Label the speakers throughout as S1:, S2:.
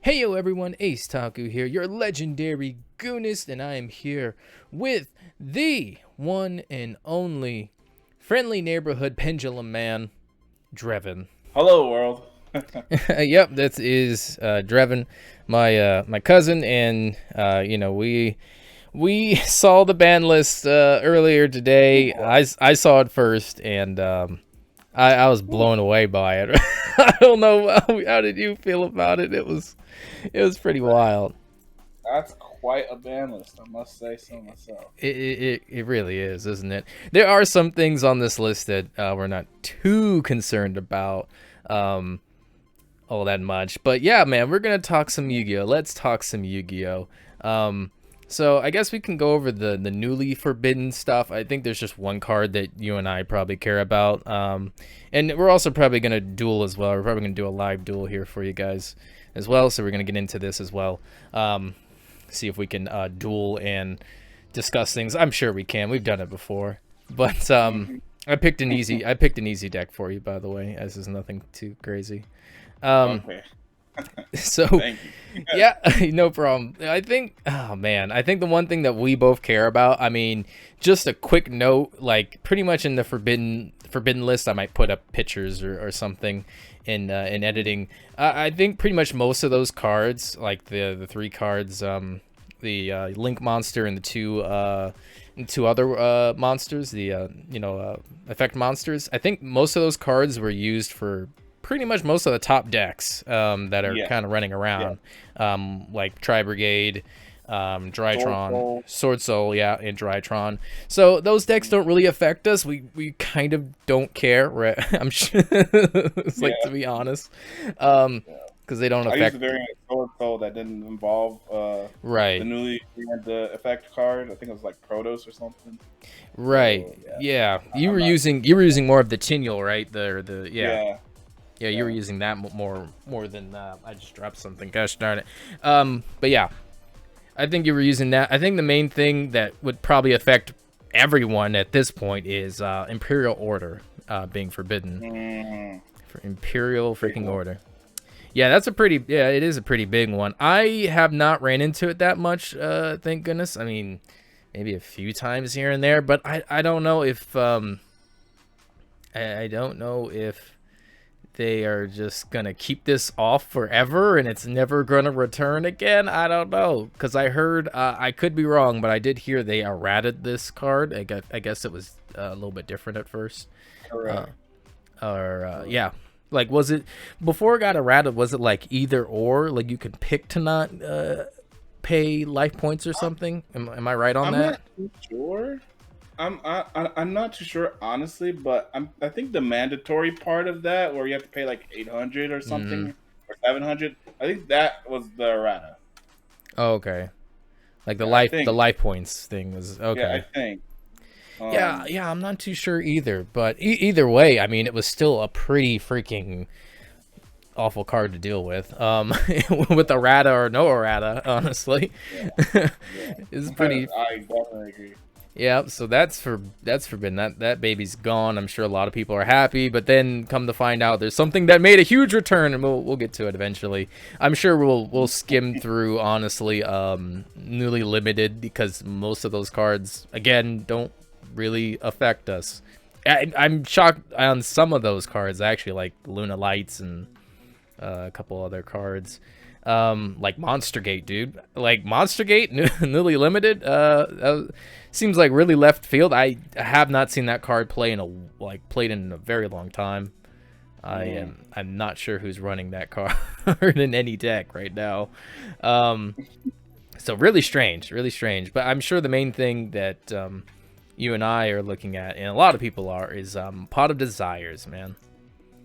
S1: Hey yo everyone, Ace Taku here, your legendary goonist, and I am here with the one and only friendly neighborhood pendulum man, Drevin.
S2: Hello, world.
S1: Yep, that is Drevin, my cousin, and we saw the ban list earlier today. I saw it first, and I was blown away by it. I don't know how did you feel about it. It was pretty wild.
S2: That's quite a ban list, I must say so myself.
S1: It really is, isn't it? There are some things on this list that we're not too concerned about all that much. But yeah, man, we're going to talk some Yu-Gi-Oh! Let's talk some Yu-Gi-Oh! So I guess we can go over the newly forbidden stuff. I think there's just one card that you and I probably care about. And we're also probably going to duel as well. We're probably going to do a live duel here for you guys as well. So we're going to get into this as well. See if we can duel and discuss things. I'm sure we can. We've done it before. But I picked an easy deck for you, by the way. This is nothing too crazy.
S2: Okay.
S1: So
S2: Thank you.
S1: yeah, no problem. I think the one thing that we both care about, I mean, just a quick note, like pretty much in the forbidden list, I might put up pictures or something in editing. I think pretty much most of those cards, like the three cards, the Link monster and the two other monsters, the effect monsters. I think most of those cards were used for pretty much most of the top decks that are kind of running around, like Tri Brigade, Drytron, Sword Soul, and Drytron. So those decks don't really affect us. We kind of don't care. Right? I'm sure. It's like, to be honest, because they don't affect.
S2: I used a variant Sword Soul that didn't involve
S1: right.
S2: the newly the effect card. I think it was like Protos or something.
S1: Right. So, yeah. You were using more of the Tinuel, right? Yeah, you were using that more than I just dropped something. Gosh darn it. But yeah, I think you were using that. I think the main thing that would probably affect everyone at this point is Imperial Order being forbidden. For Imperial freaking Order. Yeah, it is a pretty big one. I have not ran into it that much, thank goodness. I mean, maybe a few times here and there, but I don't know if I don't know if they are just gonna keep this off forever and it's never gonna return again. I don't know, because I heard, I could be wrong, but I did hear they errated this card. I guess it was a little bit different at first. Yeah, like, was it before it got errated? Was it like either or, like you could pick to not pay life points or something? Am I right on that?
S2: I'm not too sure. I'm not too sure, honestly, but I think the mandatory part of that, where you have to pay like 800 or something, or 700, I think that was the errata.
S1: Oh, okay. Like the life points thing was okay.
S2: Yeah, I think.
S1: Yeah, I'm not too sure either, but either way, I mean, it was still a pretty freaking awful card to deal with. With errata or no errata, honestly. It's pretty.
S2: I definitely agree.
S1: Yeah, so that's forbidden. That baby's gone. I'm sure a lot of people are happy, but then come to find out there's something that made a huge return, and we'll get to it eventually. I'm sure we'll skim through, honestly, newly limited, because most of those cards again don't really affect us. I'm shocked on some of those cards, actually, like Luna Lights and a couple other cards. Like Monster Gate, dude. Like Monster Gate, newly limited. Seems like really left field. I have not seen that card played in a very long time. I'm not sure who's running that card in any deck right now. So really strange. But I'm sure the main thing that you and I are looking at, and a lot of people are, is Pot of Desires, man.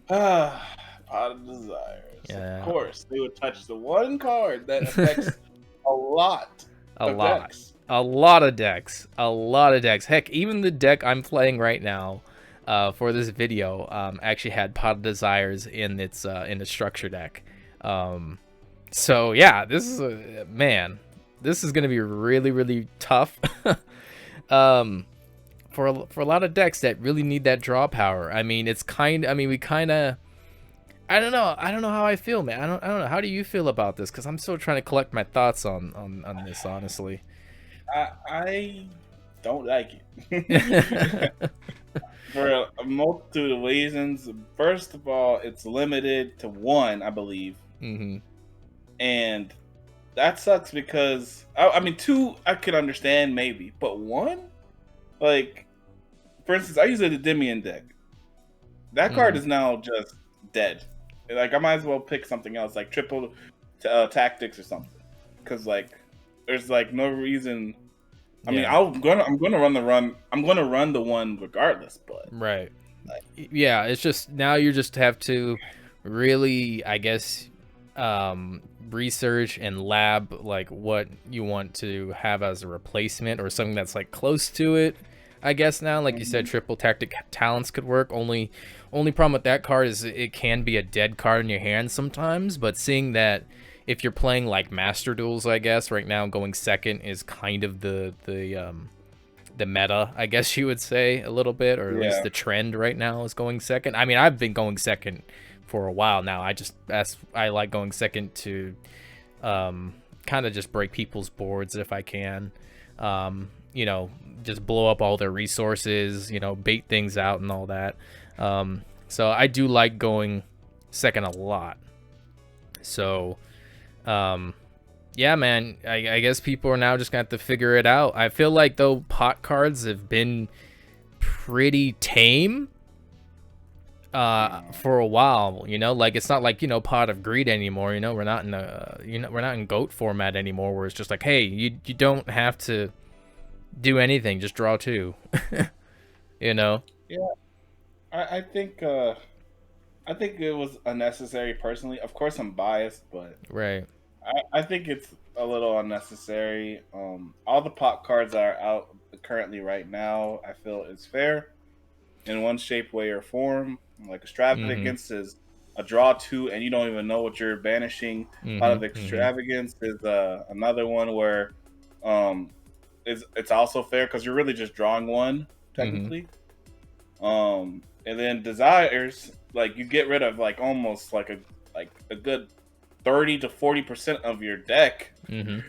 S2: Pot of Desires. Yeah. Of course, they would touch the one card that affects a lot of decks. Heck, even the deck I'm playing right now for this video actually had Pot of Desires in its structure deck. So yeah, this is going to be really, really tough for a lot of decks that really need that draw power. I mean, we kind of
S1: I don't know. I don't know how I feel, man. I don't know. How do you feel about this? Because I'm still trying to collect my thoughts on this, honestly.
S2: I don't like it. For a multitude of reasons. First of all, it's limited to one, I believe.
S1: Mm-hmm.
S2: And that sucks because, I mean, two, I could understand maybe. But one? Like, for instance, I use a Demian deck. That card is now just dead. Like, I might as well pick something else, like triple tactics or something. Because, like, there's, like, no reason... I mean, I'm gonna run the one regardless, but
S1: right, yeah, it's just now you just have to really, I guess, research and lab like what you want to have as a replacement or something that's like close to it. I guess now, like you said, triple tactic talents could work. Only problem with that card is it can be a dead card in your hand sometimes. But seeing that, if you're playing like Master Duels, I guess right now going second is kind of the meta, I guess you would say, a little bit, or at least the trend right now is going second. I mean, I've been going second for a while now. I like going second to kind of just break people's boards if I can. You know, just blow up all their resources, you know, bait things out and all that. So I do like going second a lot. So, yeah, man, I guess people are now just going to have to figure it out. I feel like, though, pot cards have been pretty tame for a while, you know? Like, it's not like, you know, Pot of Greed anymore, you know? We're not in we're not in GOAT format anymore, where it's just like, hey, you don't have to do anything, just draw two. You know?
S2: Yeah. I think it was unnecessary personally. Of course I'm biased, but
S1: right.
S2: I think it's a little unnecessary. All the pot cards that are out currently right now, I feel is fair in one shape, way, or form. Like Extravagance is a draw two, and you don't even know what you're banishing. Pot of Extravagance is another one where it's also fair because you're really just drawing one technically. And then Desires, like you get rid of like almost like a good 30 to 40% of your deck, you know,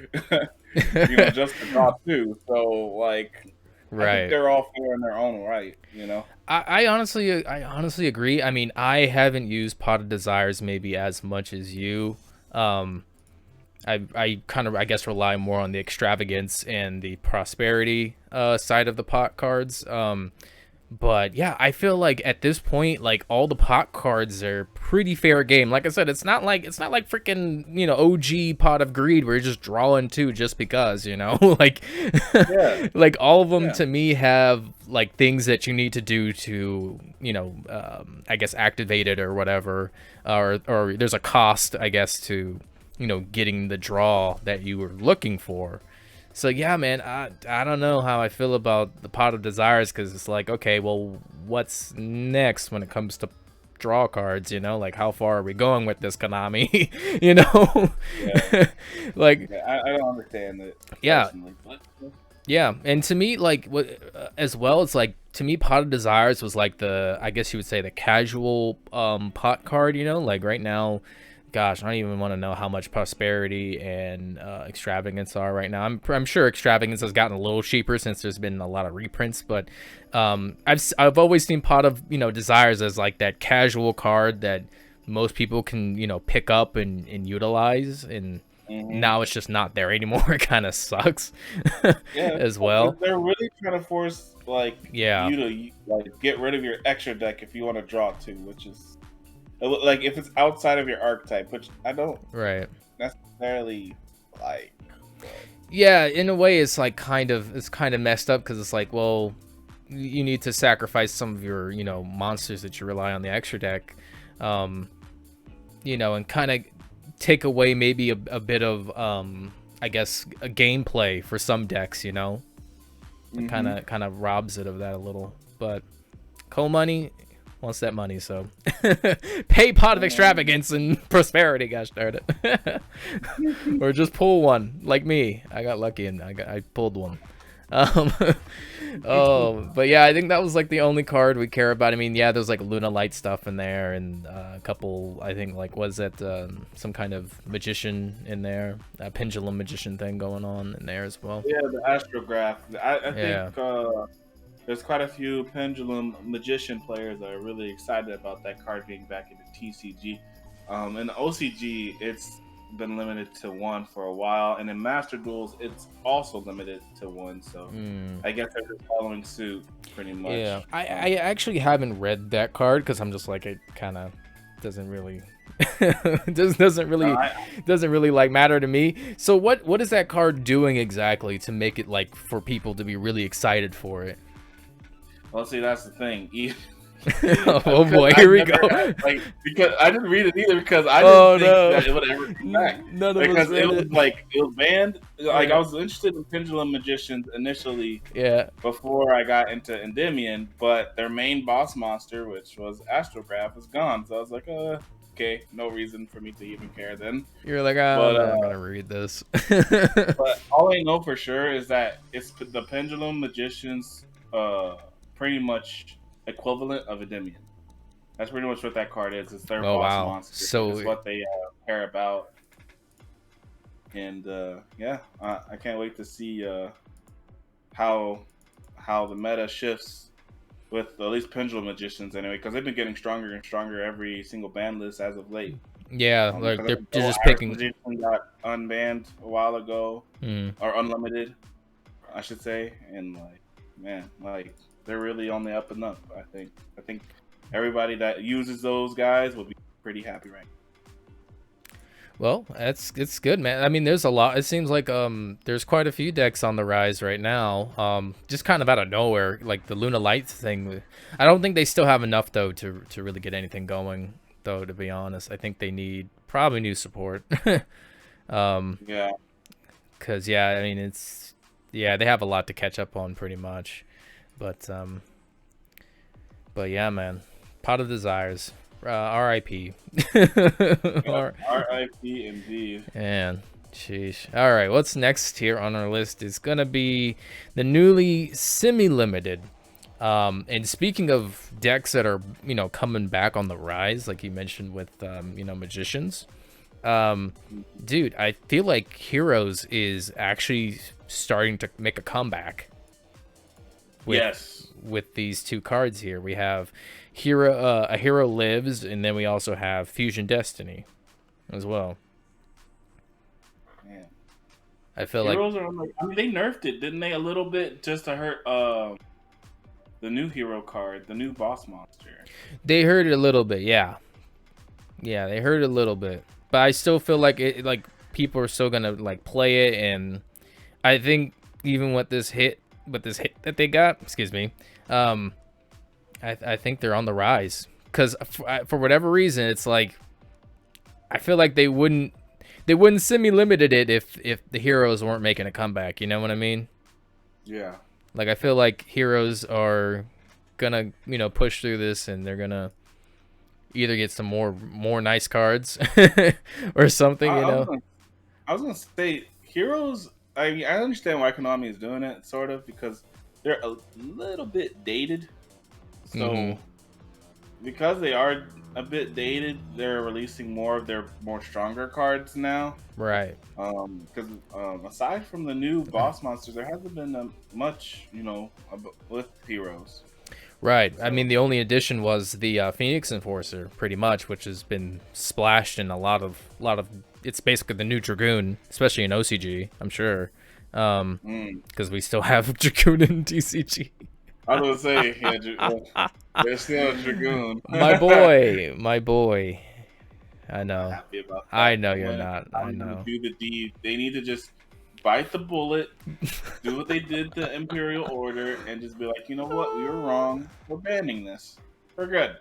S2: just to draw two. So like, I think they're all fair in their own right, you know.
S1: I honestly agree. I mean, I haven't used Pot of Desires maybe as much as you. I kind of, I guess, rely more on the Extravagance and the Prosperity side of the pot cards. But yeah, I feel like at this point, like all the pot cards are pretty fair game. Like I said, it's not like freaking, you know, OG Pot of Greed where you're just drawing two just because, you know, like, like all of them to me have like things that you need to do to, you know, I guess activate it or whatever, or there's a cost, I guess, to, you know, getting the draw that you were looking for. So yeah, man, I don't know how I feel about the Pot of Desires, because it's like, okay, well, what's next when it comes to draw cards, you know? Like, how far are we going with this, Konami? You know? Like,
S2: I don't understand it.
S1: Yeah, and to me, like, as well, it's like, to me, Pot of Desires was like the, I guess you would say, the casual pot card, you know? Like, right now, gosh, I don't even want to know how much Prosperity and Extravagance are right now. I'm sure Extravagance has gotten a little cheaper since there's been a lot of reprints, but I've always seen Pot of, you know, Desires as like that casual card that most people can, you know, pick up and utilize, and now it's just not there anymore. It kind of sucks. As well.
S2: They're really trying to force like you to like get rid of your extra deck if you want to draw two, which is like if it's outside of your archetype, which I don't necessarily like. But.
S1: Yeah, in a way, it's like kind of messed up, because it's like, well, you need to sacrifice some of your, you know, monsters that you rely on the extra deck, you know, and kind of take away maybe a bit of I guess a gameplay for some decks, you know. Kind of robs it of that a little, but Coal Money wants that money, so pay Pot of Extravagance and Prosperity, gosh darn it. Or just pull one like me. I got lucky and I pulled one. Um, oh, but yeah, I think that was like the only card we care about. I mean, yeah, there's like Luna Light stuff in there, and a couple. I think like was that some kind of magician in there, a pendulum magician thing going on in there as well.
S2: Yeah, the astrograph. I think there's quite a few pendulum magician players that are really excited about that card being back in the TCG. In the OCG, it's been limited to one for a while, and in Master Duels, it's also limited to one. So I guess they're just following suit, pretty much.
S1: Yeah, I actually haven't read that card because I'm just like it kind of doesn't really doesn't really like matter to me. So what is that card doing exactly to make it like for people to be really excited for it?
S2: Well, see, that's the thing.
S1: Oh boy, here we go.
S2: Because I didn't read it either because I didn't think that it would ever come back.
S1: None of
S2: because
S1: us read
S2: it was banned. Like I was interested in Pendulum Magicians initially.
S1: Yeah.
S2: Before I got into Endymion, but their main boss monster, which was Astrograph, is gone. So I was like, okay, no reason for me to even care then.
S1: You're like, I'm not gonna read this.
S2: But all I know for sure is that it's the Pendulum Magicians, pretty much equivalent of Endymion. That's pretty much what that card is. It's their boss monster. So it's what they care about. And I can't wait to see how the meta shifts with at least Pendulum Magicians anyway, because they've been getting stronger and stronger every single ban list as of late.
S1: Yeah, like they're just picking.
S2: Magician got unbanned a while ago, or unlimited, I should say, and they're really on the up and up. I think everybody that uses those guys will be pretty happy right now.
S1: Well, it's good, man. I mean, there's a lot. It seems like there's quite a few decks on the rise right now. Just kind of out of nowhere, like the Luna Lights thing. I don't think they still have enough though to really get anything going. Though, to be honest, I think they need probably new support.
S2: Yeah.
S1: Cause I mean they have a lot to catch up on pretty much, but yeah, man, Pot of Desires. R.I.P.
S2: R.I.P. indeed.
S1: Man, sheesh. All right, what's next here on our list is gonna be the newly semi-limited. And speaking of decks that are coming back on the rise, like you mentioned with magicians, dude, I feel like Heroes is actually starting to make a comeback. With these two cards here, we have a hero lives, and then we also have Fusion Destiny as well.
S2: Man,
S1: I feel
S2: Heroes are they nerfed it, didn't they, a little bit just to hurt the new hero card, the new boss monster.
S1: They hurt it a little bit, yeah, they hurt it a little bit, but I still feel like people are still gonna play it, and I think even with this hit that they got, excuse me, I think they're on the rise, because for whatever reason, it's like I feel like they wouldn't semi-limited it if the heroes weren't making a comeback. You know what I mean?
S2: Yeah.
S1: Like I feel like heroes are gonna push through this, and they're gonna either get some more nice cards or something. I
S2: was gonna say heroes. I mean, I understand why Konami is doing it, sort of, because they're a little bit dated. So, because they are a bit dated, they're releasing more of their more stronger cards now.
S1: Right.
S2: Because aside from the new boss monsters, there hasn't been much, with heroes.
S1: Right. So, I mean, the only addition was the Phoenix Enforcer, pretty much, which has been splashed in a lot of. It's basically the new Dragoon, especially in OCG, I'm sure, because we still have Dragoon in TCG.
S2: I was gonna say, there's still a Dragoon.
S1: my boy. I know.
S2: I'm happy about that.
S1: I know you're not. I know.
S2: Do the deed. They need to just bite the bullet, do what they did to Imperial Order, and just be like, you know what, we were wrong. We're banning this. We're good.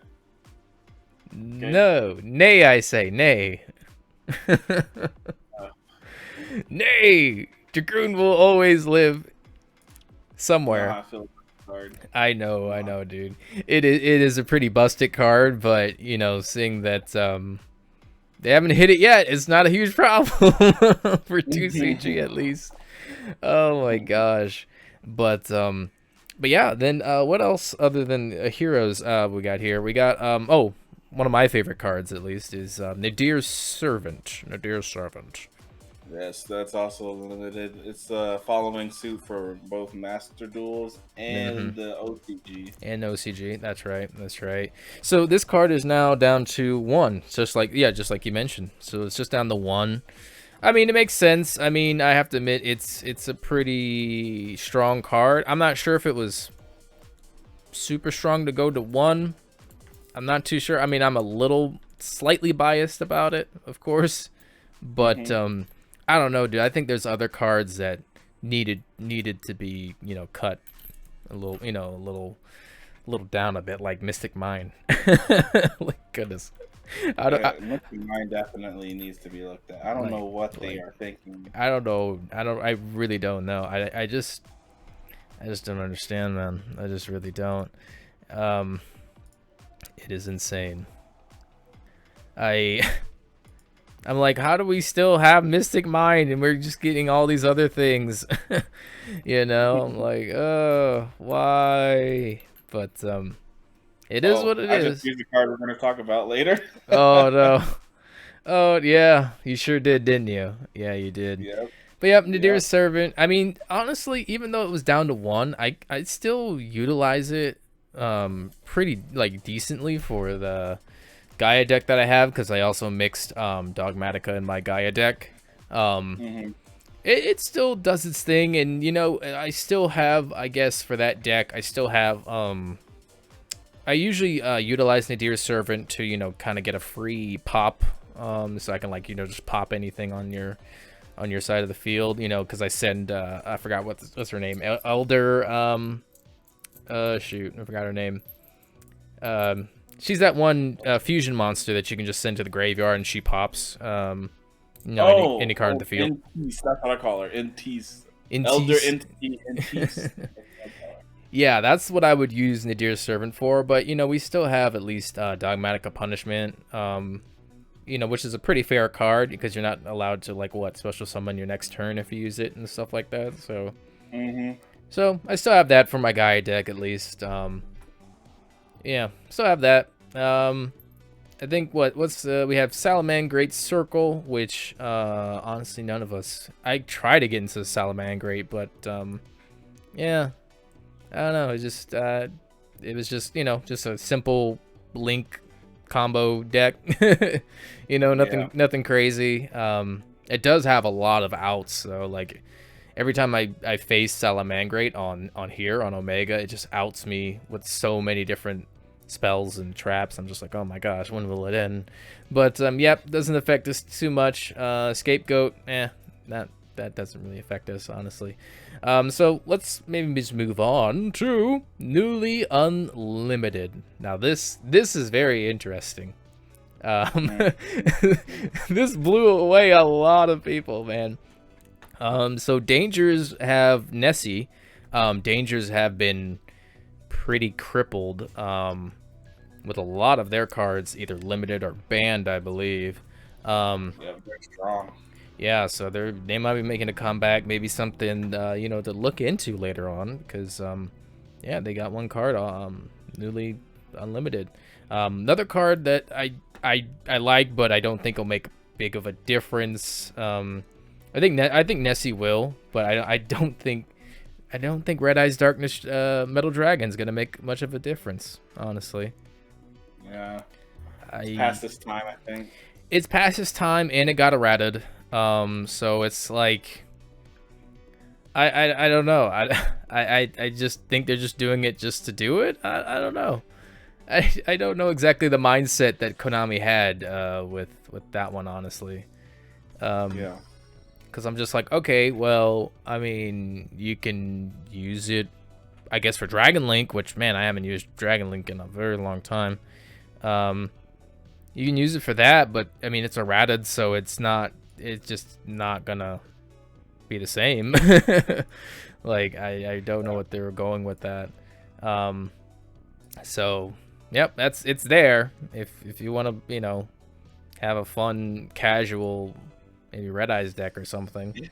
S1: Okay? No, nay, I say, nay. Nay, Dragoon will always live somewhere.
S2: I feel hard.
S1: I know, dude. It is a pretty busted card, but seeing that they haven't hit it yet, it's not a huge problem for 2CG at least. Oh my gosh. But yeah, then what else other than heroes we got here? We got oh, one of my favorite cards at least is Nadir's Servant. Nadir's Servant.
S2: Yes, that's also limited. It's following suit for both Master Duels and the OCG.
S1: And OCG, that's right, that's right. So this card is now down to 1, just like you mentioned. So it's just down to 1. I mean, it makes sense. I mean, I have to admit, it's a pretty strong card. I'm not sure if it was super strong to go to 1. I'm not too sure. I mean, I'm a little slightly biased about it, of course, but I don't know, dude. I think there's other cards that needed to be, cut a little, a little down a bit, like Mystic Mine. Like goodness.
S2: Mystic Mine definitely needs to be looked at. I don't know what they are thinking.
S1: I don't know. I really don't know. I just don't understand, man. I just really don't. It is insane. I'm like, how do we still have Mystic Mind and we're just getting all these other things? I'm like, oh, why? But it is what it is.
S2: I just used the card we're going to talk about later.
S1: Oh no. Oh yeah, you sure did, didn't you? Yeah, you did.
S2: Yep.
S1: But yep, Nadir's Servant. I mean, honestly, even though it was down to 1, I still utilize it pretty decently for the Gaia deck that I have, because I also mixed Dogmatica in my Gaia deck. It still does its thing, and I still have, I guess, for that deck, I still have I usually utilize Nadir's Servant to kind of get a free pop, so I can just pop anything on your side of the field, because I send I forgot what's her name, Elder shoot, I forgot her name. She's that one fusion monster that you can just send to the graveyard and she pops. Any card in the field.
S2: Intis, that's what I call her. Intis. Elder Intis.
S1: Yeah, that's what I would use Nadir's Servant for. But we still have at least Dogmatica Punishment. Which is a pretty fair card because you're not allowed to special summon your next turn if you use it and stuff like that. So. So I still have that for my Gaia deck at least. Yeah, still have that. I think we have Salamangreat Circle, which honestly none of us. I try to get into Salamangreat, but yeah, I don't know. It was just just a simple Link combo deck. Nothing crazy. It does have a lot of outs, so every time I face Salamangreat on here on Omega, it just outs me with so many different spells and traps. I'm just like, oh my gosh, when will it end? But yep, doesn't affect us too much. Scapegoat, that doesn't really affect us, honestly. So let's maybe just move on to Newly Unlimited. Now this is very interesting. This blew away a lot of people, man. So dangers have Nessie. Dangers have been pretty crippled with a lot of their cards either limited or banned, I believe.
S2: Yeah, very strong.
S1: Yeah, so they might be making a comeback, maybe something to look into later on, because yeah, they got one card Newly Unlimited. Another card that I like, but I don't think will make big of a difference. I think Nessie will, but I don't think Red Eyes Darkness Metal Dragon's gonna make much of a difference, honestly.
S2: Yeah, it's past its time, I think.
S1: It's past its time, and it got errated. So it's like I don't know. I just think they're just doing it just to do it. I don't know. I don't know exactly the mindset that Konami had with that one, honestly.
S2: Yeah.
S1: Because I'm just like, okay, well, I mean, you can use it, I guess, for Dragon Link, which, man, I haven't used Dragon Link in a very long time. You can use it for that, but, I mean, it's errated, so it's just not gonna be the same. I don't know what they were going with that. So, yep, it's there. If you want to, have a fun, casual, maybe Red Eyes deck or something.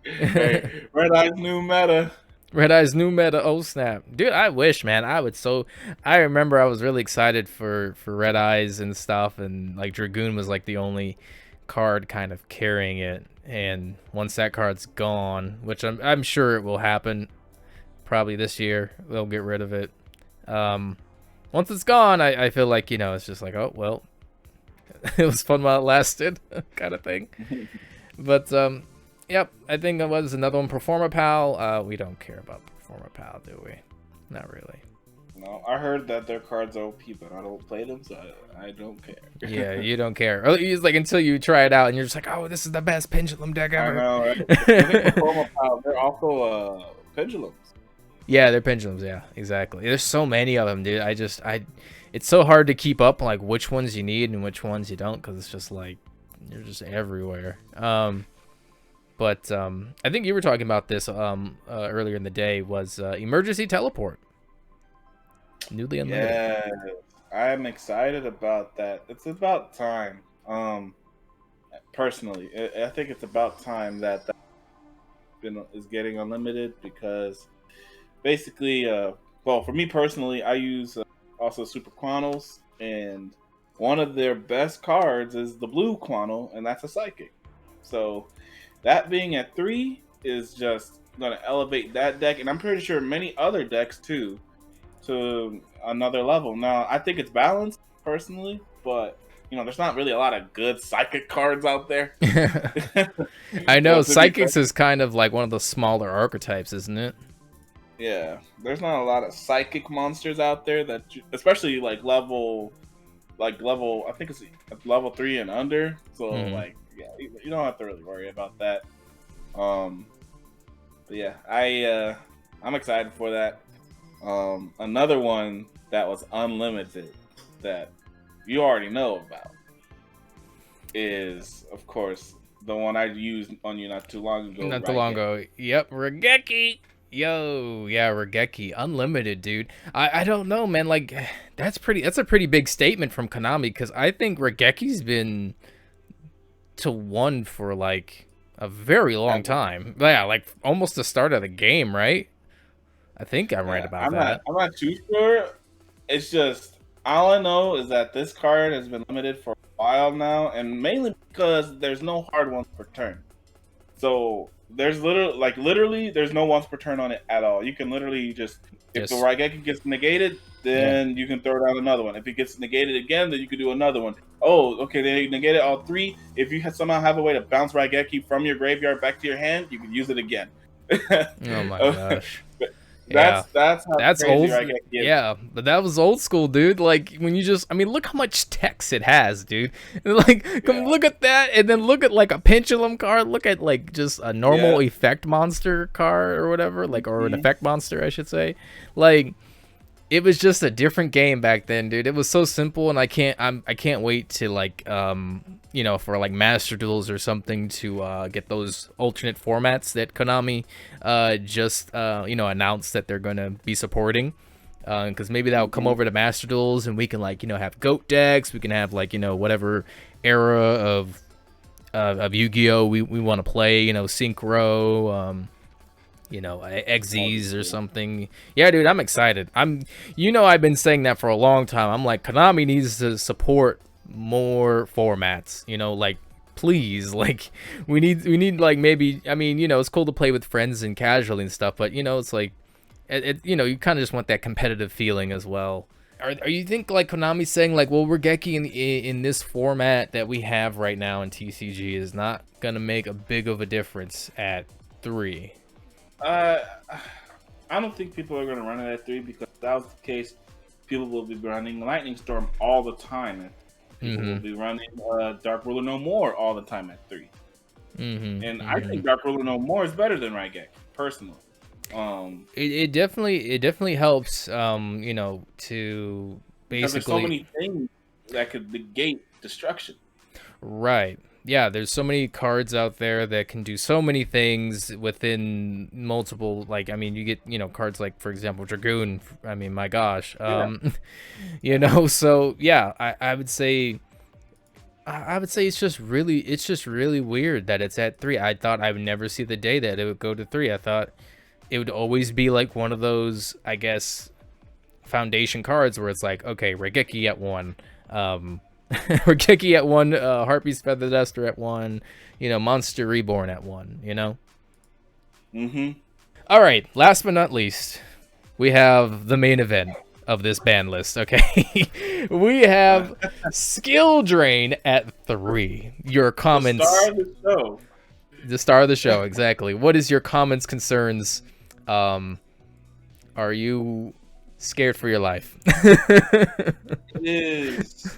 S2: Hey, Red Eyes new meta.
S1: Red Eye's new meta. Oh snap, dude! I wish, man. I remember I was really excited for Red Eyes and stuff, and like Dragoon was like the only card kind of carrying it. And once that card's gone, which I'm sure it will happen, probably this year they'll get rid of it. Once it's gone, I feel like, you know, it's just like, oh well, it was fun while it lasted, kind of thing. But yep, I think it was another one. Performa Pal. We don't care about Performa Pal, do we? Not really.
S2: No, I heard that their cards are OP, but I don't play them, so I don't care.
S1: Yeah, you don't care. Or it's like until you try it out, and you're just like, oh, this is the best pendulum deck ever.
S2: I know, right? I think Performa Pal, they're also pendulums.
S1: Yeah, they're pendulums. Yeah, exactly. There's so many of them, dude. It's so hard to keep up like which ones you need and which ones you don't, because it's just like you're just everywhere. But I think you were talking about this earlier in the day, was emergency teleport. Newly unlimited.
S2: Yeah, I'm excited about that. It's about time. Personally, I think it's about time that is getting unlimited, because basically, well, for me personally, I use also Super Quanos, and one of their best cards is the blue Quano, and that's a Psychic. So that being at 3 is just going to elevate that deck, and I'm pretty sure many other decks too, to another level. Now, I think it's balanced personally, but you know, there's not really a lot of good Psychic cards out there.
S1: I know Psychics is kind of like one of the smaller archetypes, isn't it?
S2: Yeah, there's not a lot of Psychic monsters out there that, especially like level, I think it's level 3 and under. So like, yeah, you don't have to really worry about that. But yeah, I'm excited for that. Another one that was unlimited that you already know about is, of course, the one I used on you not too long ago.
S1: Not too long ago. Yep, Raigeki. Yo, yeah, Raigeki unlimited, dude. I don't know, man. Like, that's a pretty big statement from Konami, because I think Raigeki's been to 1 for like a very long time. Yeah, like almost the start of the game, right? I think I'm right about that.
S2: I'm not too sure. It's just, all I know is that this card has been limited for a while now, and mainly because there's no hard ones per turn. So there's literally there's no once per turn on it at all. You can literally just, if the Raigeki gets negated, then you can throw down another one. If it gets negated again, then you can do another one. Oh, okay, they negated all 3. If you somehow have a way to bounce Raigeki from your graveyard back to your hand, you can use it again.
S1: Oh my gosh.
S2: That's
S1: old. Yeah, but that was old school, dude. Like, when you just, I mean, look how much text it has, dude. Like, look at that, and then look at like a pendulum card. Look at like just a normal effect monster card or whatever, like, or an effect monster, I should say. Like, it was just a different game back then, dude. It was so simple, and I can't wait to like you know, for like Master Duels or something to get those alternate formats that Konami just you know, announced that they're gonna be supporting, because maybe that'll come over to Master Duels, and we can, like, you know, have GOAT decks. We can have, like, you know, whatever era of Yu-Gi-Oh we want to play, you know, Synchro, you know, Xyz or something. Yeah, dude, I'm excited. You know, I've been saying that for a long time. I'm like, Konami needs to support more formats, you know, like, please, like, we need like, maybe, I mean, you know, it's cool to play with friends and casually and stuff, but, you know, it's like, you know, you kind of just want that competitive feeling as well. Are you think like Konami's saying like, well, Raigeki in this format that we have right now in TCG is not gonna make a big of a difference at 3?
S2: I don't think people are gonna run it at 3, because if that was the case, people will be running Lightning Storm all the time. People will be running Dark Ruler No More all the time at 3. And I think Dark Ruler No More is better than Raigeki, personally.
S1: It definitely helps, you know, to basically,
S2: because there's so many things that could negate destruction.
S1: Right. Yeah, there's so many cards out there that can do so many things within multiple, like, I mean, you get, you know, cards like, for example, Dragoon. I mean, my gosh. You know, so yeah, I would say it's just really weird that it's at 3. I thought I would never see the day that it would go to 3. I thought it would always be like one of those, I guess, foundation cards where it's like, okay, Regeki at 1, Regeki at 1, Harpy's Feather Duster at 1, Monster Reborn at 1, All right, last but not least, we have the main event of this ban list, okay? We have Skill Drain at 3. Your comments...
S2: The star of the show.
S1: The star of the show, exactly. What is your comments, concerns? Are you scared for your life?
S2: It is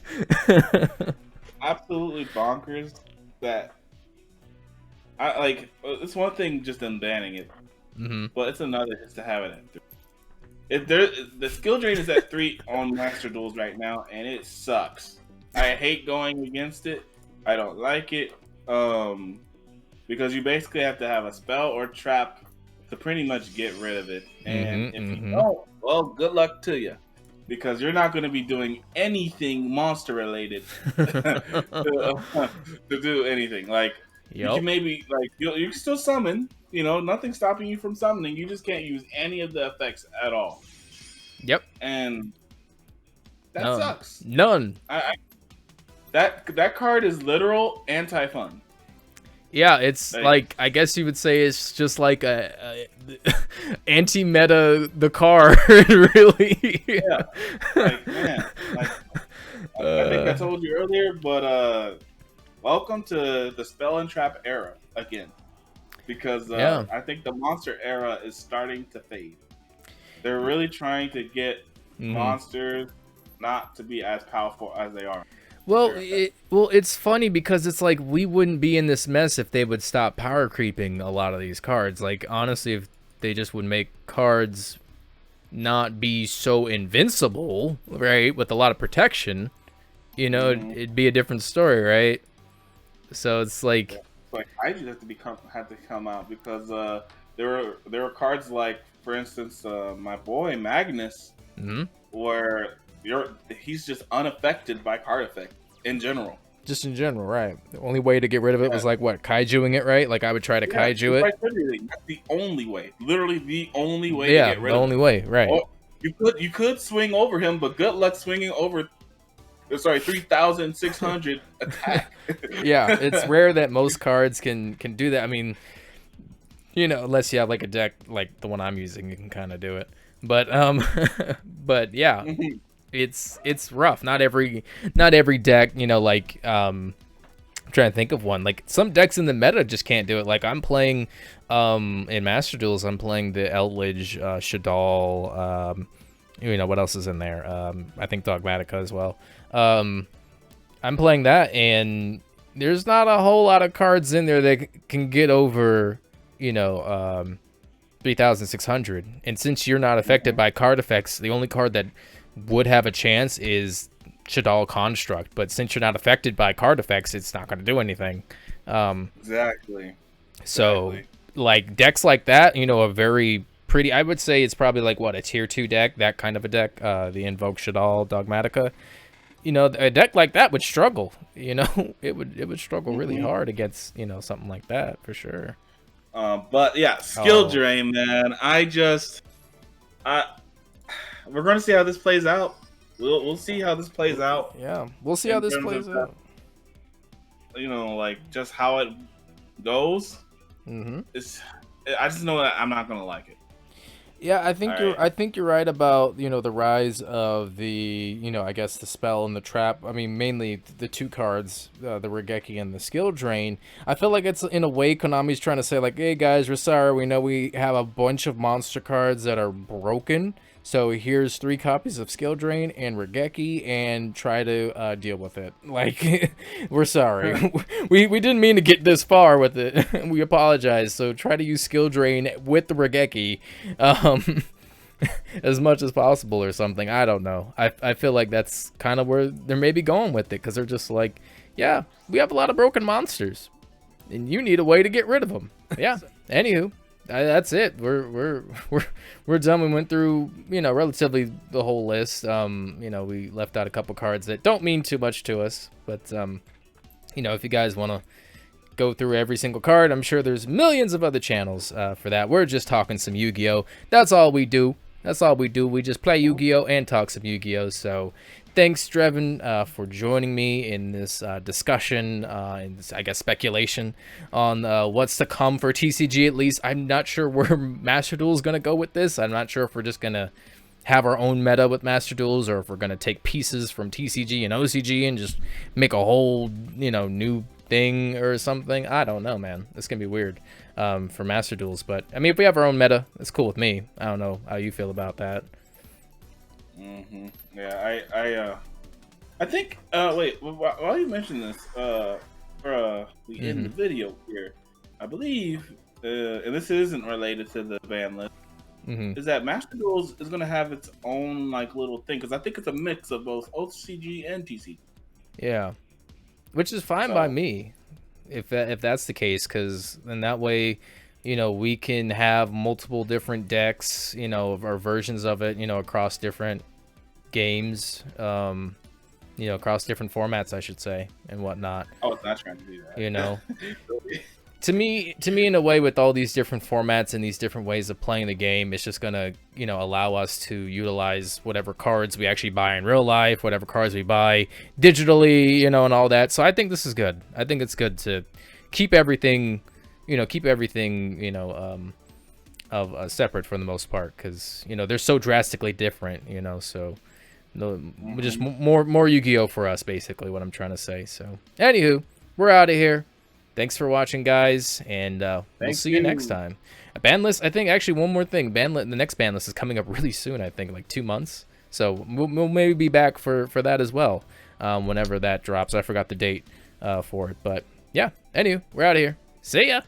S2: absolutely bonkers that... it's one thing just in banning it, but it's another just to have it at 3. The skill drain is at 3 on Master Duels right now, and it sucks. I hate going against it. I don't like it, because you basically have to have a spell or trap to pretty much get rid of it. And if you don't, well, good luck to you, because you're not going to be doing anything monster related to do anything. Like, you can maybe, like, you can still summon. Nothing's stopping you from summoning. You just can't use any of the effects at all.
S1: Yep.
S2: And that sucks.
S1: None.
S2: That card is literal anti-fun.
S1: Yeah, it's like I guess you would say it's just like a anti-meta the card, really.
S2: Yeah. Like, man. Like, I think I told you earlier, but welcome to the spell and trap era again. Because I think the monster era is starting to fade. They're really trying to get monsters not to be as powerful as they are.
S1: Well, it's funny because it's like we wouldn't be in this mess if they would stop power creeping a lot of these cards. Like, honestly, if they just would make cards not be so invincible, right, with a lot of protection, it'd be a different story, right? So it's like...
S2: Like Kaiju had to come out because there were cards like, for instance, my boy Magnus, where he's just unaffected by card effect in general.
S1: Just in general, right? The only way to get rid of it was like what, Kaijuing it, right? Like I would try to Kaiju it.
S2: That's the only way, literally the only way.
S1: Yeah,
S2: to get rid
S1: the
S2: of
S1: only
S2: it.
S1: way, right?
S2: Or you could swing over him, but good luck swinging over. Sorry, 3,600 attack.
S1: Yeah, it's rare that most cards can do that. I mean, unless you have like a deck like the one I'm using, you can kind of do it. But but yeah, it's rough. Not every deck, like I'm trying to think of one. Like some decks in the meta just can't do it. Like I'm playing in Master Duels, I'm playing the Eldritch, Shadal, what else is in there? I think Dogmatica as well. I'm playing that, and there's not a whole lot of cards in there that can get over, 3,600. And since you're not affected by card effects, the only card that would have a chance is Shadal Construct. But since you're not affected by card effects, it's not going to do anything.
S2: Exactly.
S1: So, like, decks like that, are very... pretty. I would say it's probably like a tier 2 deck, that kind of a deck, the Invoke Shadal Dogmatica. A deck like that would struggle. It would struggle really hard against something like that for sure.
S2: But yeah, skill drain, man. We're gonna see how this plays out. We'll see how this plays out.
S1: Yeah, we'll see how this plays out.
S2: Like just how it goes. I just know that I'm not gonna like it.
S1: Yeah, I think you're right about the rise of the I guess the spell and the trap. I mean, mainly the two cards, the Regeki and the skill drain. I feel like it's in a way Konami's trying to say like, hey guys, we're sorry, we know we have a bunch of monster cards that are broken, so here's 3 copies of skill drain and Regeki, and try to deal with it. Like, we're sorry, we didn't mean to get this far with it. We apologize. So try to use skill drain with the Regeki as much as possible or something. I don't know. I feel like that's kind of where they're maybe going with it, because they're just like, yeah, we have a lot of broken monsters and you need a way to get rid of them. Yeah. Anywho, that's it. We're done. We went through relatively the whole list. We left out a couple cards that don't mean too much to us, but if you guys want to go through every single card. I'm sure there's millions of other channels for that. We're just talking some Yu-Gi-Oh. That's all we do. That's all we do. We just play Yu-Gi-Oh and talk some Yu-Gi-Oh. So thanks, Drevin, for joining me in this discussion, and this, I guess, speculation on what's to come for TCG, at least. I'm not sure where Master Duel is going to go with this. I'm not sure if we're just going to have our own meta with Master Duels, or if we're going to take pieces from TCG and OCG and just make a whole, new thing or something. I don't know, man. It's going to be weird for Master Duels. But, I mean, if we have our own meta, it's cool with me. I don't know how you feel about that.
S2: Yeah, I think, wait, while you mention this, we end the video here, I believe, and this isn't related to the ban list, is that Master Duels is going to have its own, little thing, because I think it's a mix of both OCG and TCG.
S1: Yeah, which is fine by me, if that's the case, because then that way, we can have multiple different decks, or versions of it, across different games, across different formats, I should say, and whatnot.
S2: Oh, it's not trying to do that.
S1: To me, in a way, with all these different formats and these different ways of playing the game, it's just gonna, allow us to utilize whatever cards we actually buy in real life, whatever cards we buy digitally, and all that. So I think this is good. I think it's good to keep everything, separate for the most part, because they're so drastically different, so just more Yu-Gi-Oh for us, basically what I'm trying to say. So anywho, we're out of here. Thanks for watching, guys, and we'll see you next time. A ban list, I think, actually, one more thing. The next ban list is coming up really soon, I think, like 2 months. So we'll maybe be back for that as well, whenever that drops. I forgot the date for it. But, yeah, anyway, we're out of here. See ya!